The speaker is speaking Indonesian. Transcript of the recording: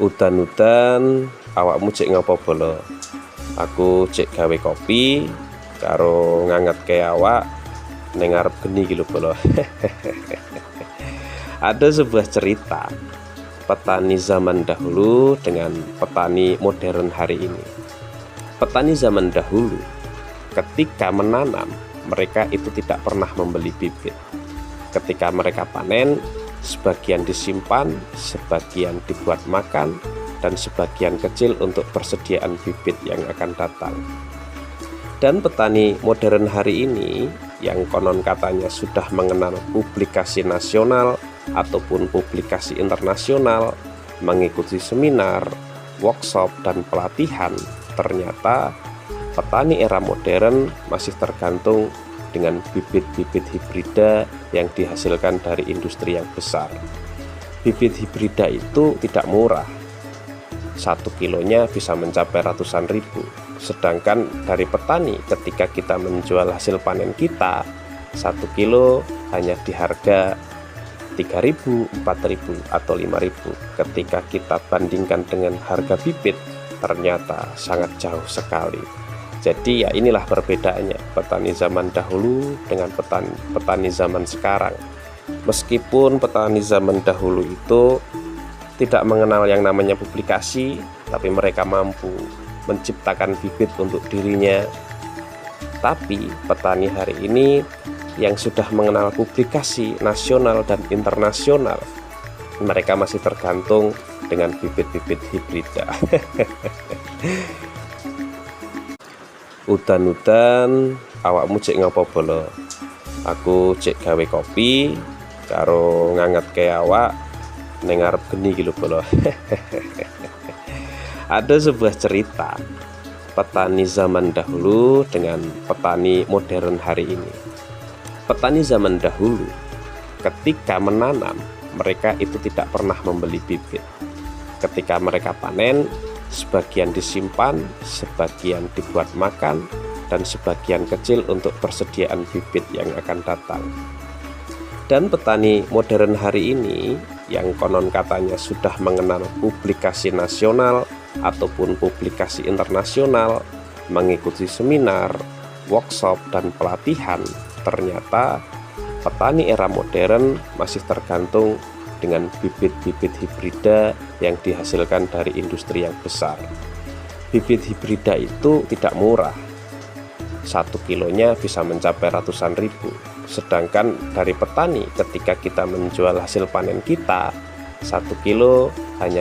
Udan-udan, awakmu cek ngopo bolo? Aku cek gawe kopi karo ngangetke awak ning ngarep geni iki lho bolo. Ada sebuah cerita petani zaman dahulu dengan petani modern hari ini. Petani zaman dahulu ketika menanam, mereka itu tidak pernah membeli bibit. Ketika mereka panen, sebagian disimpan, sebagian dibuat makan, dan sebagian kecil untuk persediaan bibit yang akan datang. Dan petani modern hari ini yang konon katanya sudah mengenal publikasi nasional ataupun publikasi internasional, mengikuti seminar, workshop, dan pelatihan, ternyata petani era modern masih tergantung dengan bibit-bibit hibrida yang dihasilkan dari industri yang besar. Bibit hibrida itu tidak murah, 1 kilonya bisa mencapai ratusan ribu. Sedangkan dari petani ketika kita menjual hasil panen kita, 1 kilo hanya di harga 3.000, 4.000, atau 5.000. Ketika kita bandingkan dengan harga bibit, ternyata sangat jauh sekali. Jadi ya inilah perbedaannya petani zaman dahulu dengan petani zaman sekarang. Meskipun petani zaman dahulu itu tidak mengenal yang namanya publikasi, tapi mereka mampu menciptakan bibit untuk dirinya. Tapi petani hari ini yang sudah mengenal publikasi nasional dan internasional, mereka masih tergantung dengan bibit-bibit hibrida. Udan-udan, awakmu cek ngopo bolo? Aku cek gawe kopi karo ngangetke awak ning ngarep geni iki lho bolo. Ada sebuah cerita petani zaman dahulu dengan petani modern hari ini. Petani zaman dahulu ketika menanam, mereka itu tidak pernah membeli bibit. Ketika mereka panen, sebagian disimpan, sebagian dibuat makan, dan sebagian kecil untuk persediaan bibit yang akan datang. Dan petani modern hari ini yang konon katanya sudah mengenal publikasi nasional ataupun publikasi internasional, mengikuti seminar, workshop, dan pelatihan, ternyata petani era modern masih tergantung dengan bibit-bibit hibrida yang dihasilkan dari industri yang besar. Bibit hibrida itu tidak murah, 1 kilonya bisa mencapai ratusan ribu. Sedangkan dari petani ketika kita menjual hasil panen kita, 1 kilo